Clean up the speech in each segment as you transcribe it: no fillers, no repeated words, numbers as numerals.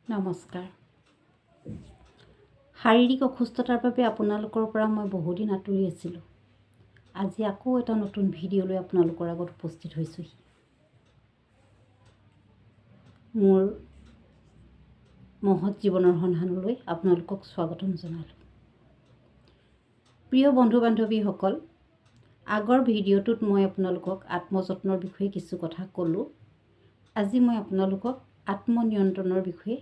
নমস্কাৰ। শাৰীৰিক অসুস্থতাৰ বাবে আপোনালোকৰ পৰা মই বহুদিন আঁতৰি আছিলোঁ। আজি আকৌ এটা নতুন ভিডিঅ' লৈ আপোনালোকৰ আগত উপস্থিত হৈছোঁহি। মোৰ মহৎ জীৱনৰ সন্ধানলৈ আপোনালোকক স্বাগতম জনালোঁ। প্ৰিয় বন্ধু বান্ধৱীসকল, আগৰ ভিডিঅ'টোত মই আপোনালোকক আত্মযত্নৰ বিষয়ে কিছু কথা ক'লোঁ। আজি মই আপোনালোকক আত্মনিয়ন্ত্ৰণৰ বিষয়ে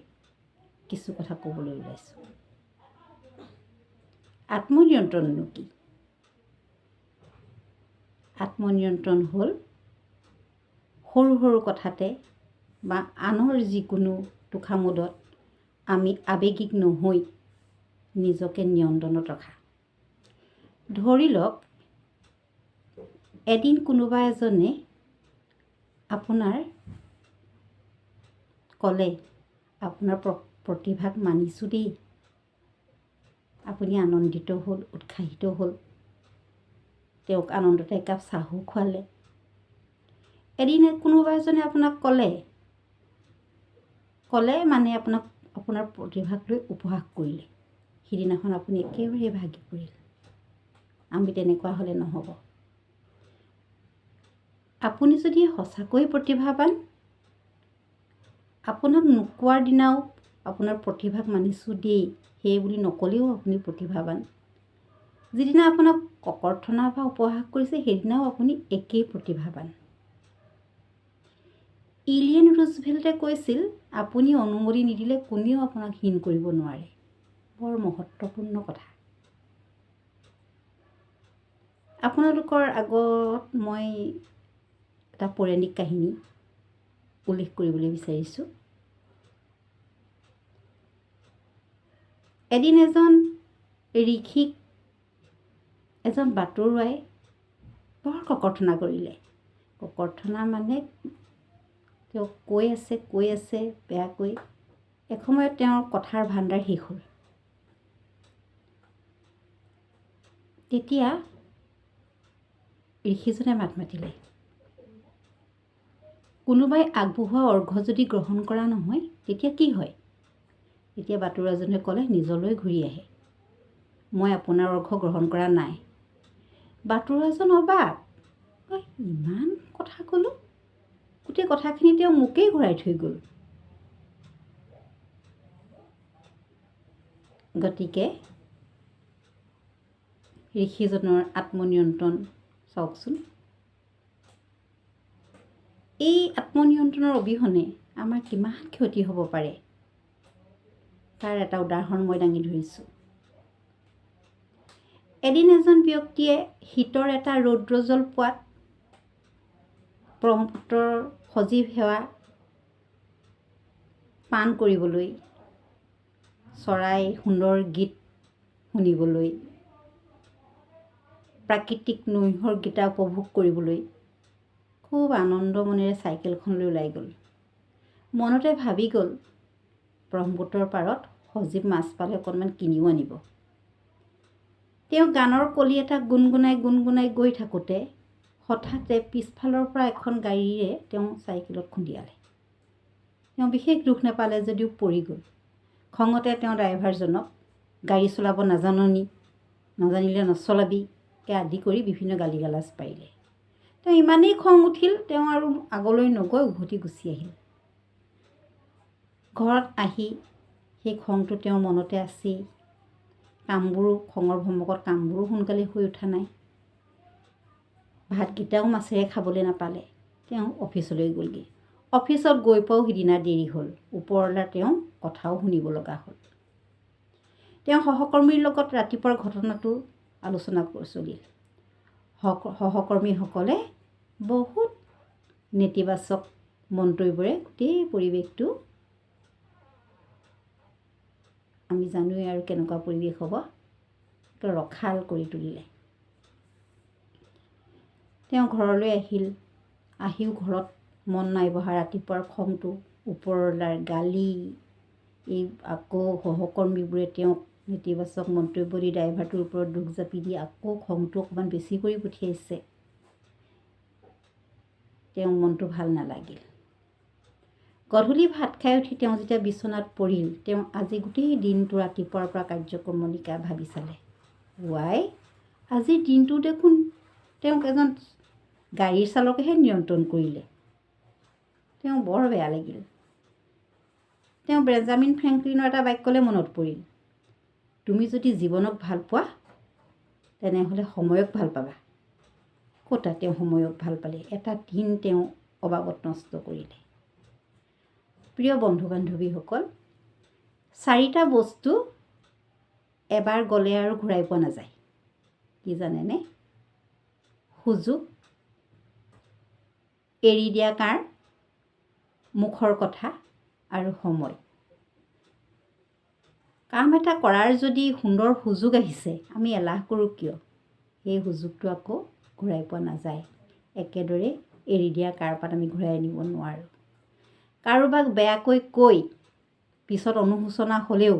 কিছু কথা ক'বলৈ ওলাইছোঁ। আত্মনিয়ন্ত্ৰণনো কি? আত্মনিয়ন্ত্ৰণ হ'ল সৰু সৰু কথাতে বা আনৰ যিকোনো তোষামোদত আমি আৱেগিক নহৈ নিজকে নিয়ন্ত্ৰণত ৰখা। ধৰি লওক, এদিন কোনোবা এজনে আপোনাৰ ক'লে, আপোনাৰ প্ৰতিভাক মানিছোঁ দেই। আপুনি আনন্দিত হ'ল, উৎসাহিত হ'ল। তেওঁক আনন্দতে একাপ চাহো খোৱালে। এদিন কোনোবা এজনে আপোনাক ক'লে মানে আপোনাৰ প্ৰতিভাক লৈ উপহাস কৰিলে। সিদিনাখন আপুনি একেবাৰে ভাগি পৰিল। আমি তেনেকুৱা হ'লে নহ'ব। আপুনি যদি সঁচাকৈ প্ৰতিভাৱান, আপোনাক নোকোৱাৰ দিনাও আপোনাৰ প্ৰতিভাক মানিছোঁ দেই সেই বুলি নক'লেও আপুনি প্ৰতিভাৱান। যিদিনা আপোনাক ককৰ্থনা বা উপহাস কৰিছে সেইদিনাও আপুনি একেই প্ৰতিভাৱান। ইলিয়েন ৰুজভেল্টে কৈছিল, আপুনি অনুমতি নিদিলে কোনেও আপোনাক হীন কৰিব নোৱাৰে। বৰ মহত্বপূৰ্ণ কথা। আপোনালোকৰ আগত মই এটা পৌৰাণিক কাহিনী উল্লেখ কৰিবলৈ বিচাৰিছোঁ। এদিন এজন ঋষিক এজন বাটৰুৱাই বৰ ককৰ্থনা কৰিলে। ককৰ্থনা মানে তেওঁ কৈ আছে বেয়াকৈ। এসময়ত তেওঁৰ কথাৰ ভাণ্ডাৰ শেষ হ'ল। তেতিয়া ঋষিজনে মাত মাতিলে, কোনোবাই আগবঢ়োৱা অৰ্ঘ্য যদি গ্ৰহণ কৰা নহয় তেতিয়া কি হয়? তেতিয়া বাটৰুৱাজনে ক'লে, নিজলৈ ঘূৰি আহে। মই আপোনাৰ অৰ্ঘ্য গ্ৰহণ কৰা নাই। বাটৰুৱাজন অবাক, ইমান কথা ক'লোঁ, গোটেই কথাখিনি তেওঁ মোকেই ঘূৰাই থৈ গ'ল। গতিকে ঋষিজনৰ আত্মনিয়ন্ত্ৰণ চাওকচোন। এই আত্মনিয়ন্ত্ৰণৰ অবিহনে আমাৰ কিমান ক্ষতি হ'ব পাৰে তাৰ এটা উদাহৰণ মই দাঙি ধৰিছোঁ। এদিন এজন ব্যক্তিয়ে শীতৰ এটা ৰৌদ্ৰজল পোৱাত ব্ৰহ্মপুত্ৰৰ সজীৱ সেৱা পান কৰিবলৈ, চৰাইৰ সুন্দৰ গীত শুনিবলৈ, প্ৰাকৃতিক নৈসৰ্গিকতা উপভোগ কৰিবলৈ খুব আনন্দ মনেৰে চাইকেলখনলৈ ওলাই গ'ল। মনতে ভাবি গ'ল, ব্ৰহ্মপুত্ৰৰ পাৰত সজীৱ মাছ পালে অকণমান কিনিও আনিব। তেওঁ গানৰ কলি এটা গুণগুণাই গৈ থাকোঁতে হঠাতে পিছফালৰ পৰা এখন গাড়ীৰে তেওঁ চাইকেলত খুন্দিয়ালে। তেওঁ বিশেষ দুখ নাপালে যদিও পৰি গ'ল। খঙতে তেওঁ ড্ৰাইভাৰজনক গাড়ী চলাব নাজানিলে নচলাবি আদি কৰি বিভিন্ন গালি গালাজ পাৰিলে। তেওঁ ইমানেই খং উঠিল, তেওঁ আৰু আগলৈ নগৈ উভতি গুচি আহিল। ঘৰত আহি সেই খংটো তেওঁৰ মনতে আছেই। খঙৰ ভমকত কামবোৰো সোনকালে হৈ উঠা নাই। ভাতকেইটাও মাছেৰে খাবলৈ নাপালে। তেওঁ অফিচলৈ গ'লগৈ। অফিচত গৈ পোৱাও সিদিনা দেৰি হ'ল। ওপৰৱালাৰ তেওঁ কথাও শুনিব লগা হ'ল। তেওঁ সহকৰ্মীৰ লগত ৰাতিপুৱাৰ ঘটনাটো আলোচনা চলিল। সহকৰ্মীসকলে বহুত নেতিবাচক মন্তব্যৰে গোটেই পৰিৱেশটো, আমি জানোৱেই আৰু কেনেকুৱা পৰিৱেশ হ'ব, ৰখাল কৰি তুলিলে। তেওঁ ঘৰলৈ আহিও ঘৰত মন নাই বহা। ৰাতিপুৱাৰ খংটো, ওপৰৱালাৰ গালি, এই আকৌ সহকৰ্মীবোৰে তেওঁক নেতিবাচক মন্তব্য দি ড্ৰাইভাৰটোৰ ওপৰত দুখ জাপি দি আকৌ খংটো অকণমান বেছি কৰি পঠিয়াইছে। তেওঁৰ মনটো ভাল নালাগিল। গধূলি ভাত খাই উঠি তেওঁ যেতিয়া বিচনাত পৰিল, তেওঁ আজি গোটেই দিনটো ৰাতিপুৱাৰ পৰা কাৰ্যক্ৰমণিকা ভাবি চালে। ৱাই, আজিৰ দিনটো দেখোন তেওঁক এজন গাড়ীৰ চালকেহে নিয়ন্ত্ৰণ কৰিলে। তেওঁ বৰ বেয়া লাগিল। তেওঁ বেঞ্জামিন ফ্ৰেংকলিনৰ এটা বাক্যলৈ মনত পৰিল, তুমি যদি জীৱনক ভাল পোৱা তেনেহ'লে সময়ক ভাল পাবা। ক'তা তেওঁ সময়ক ভাল পালে, এটা দিন তেওঁ অবাবত নষ্ট কৰিলে। প্ৰিয় বন্ধু বান্ধৱীসকল, 4টা বস্তু এবাৰ গ'লে আৰু ঘূৰাই পোৱা নাযায়। কি জানেনে? সুযোগ, এৰি দিয়া কাঁড়, মুখৰ কথা আৰু সময়। কাম এটা কৰাৰ যদি সুন্দৰ সুযোগ আহিছে, আমি এলাহ কৰোঁ কিয়? সেই সুযোগটো আকৌ ঘূৰাই পোৱা নাযায়। একেদৰে এৰি দিয়া কাঁড়পাত আমি ঘূৰাই আনিব নোৱাৰোঁ। কাৰোবাক বেয়াকৈ কৈ পিছত অনুশোচনা হ'লেও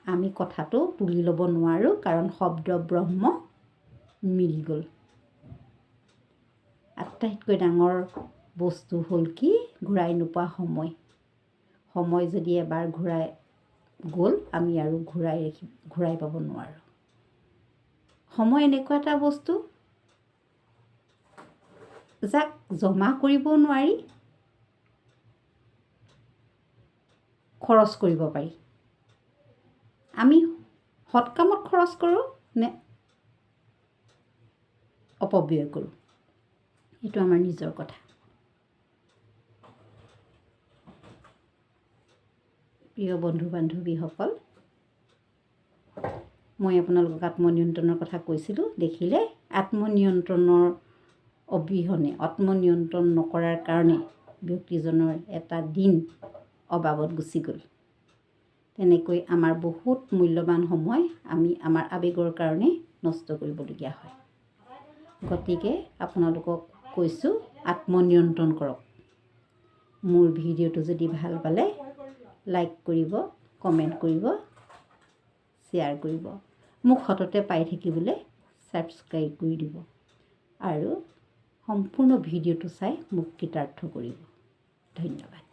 আমি কথাটো তুলি ল'ব নোৱাৰোঁ, কাৰণ শব্দ ব্ৰহ্ম মিলি গ'ল। আটাইতকৈ ডাঙৰ বস্তু হ'ল কি? ঘূৰাই নোপোৱা সময়। সময় যদি এবাৰ ঘূৰাই গ'ল, আমি আৰু ঘূৰাই পাব নোৱাৰোঁ। সময় এনেকুৱা এটা বস্তু যাক জমা কৰিবও নোৱাৰি, খৰচ কৰিব পাৰি। আমি সৎ কামত খৰচ কৰোঁ নে অপব্যয় কৰোঁ, এইটো আমাৰ নিজৰ কথা। প্ৰিয় বন্ধু বান্ধৱীসকল, মই আপোনালোকক আত্মনিয়ন্ত্ৰণৰ কথা কৈছিলোঁ। দেখিলে, আত্মনিয়ন্ত্ৰণৰ অবিহনে, আত্মনিয়ন্ত্ৰণ নকৰাৰ কাৰণে ব্যক্তিজনৰ এটা দিন অবাবত গুচি গ'ল। তেনেকৈ আমাৰ বহুত মূল্যৱান সময় আমি আমাৰ আৱেগৰ কাৰণে নষ্ট কৰিবলগীয়া হয়। গতিকে আপোনালোকক কৈছোঁ, আত্মনিয়ন্ত্ৰণ কৰক। মোৰ ভিডিঅ'টো যদি ভাল পালে লাইক কৰিব, কমেণ্ট কৰিব, শ্বেয়াৰ কৰিব। মোক সততে পাই থাকিবলৈ ছাবস্ক্ৰাইব কৰি দিব আৰু সম্পূৰ্ণ ভিডিঅ'টো চাই মোক কৃতাৰ্থ কৰিব। ধন্যবাদ।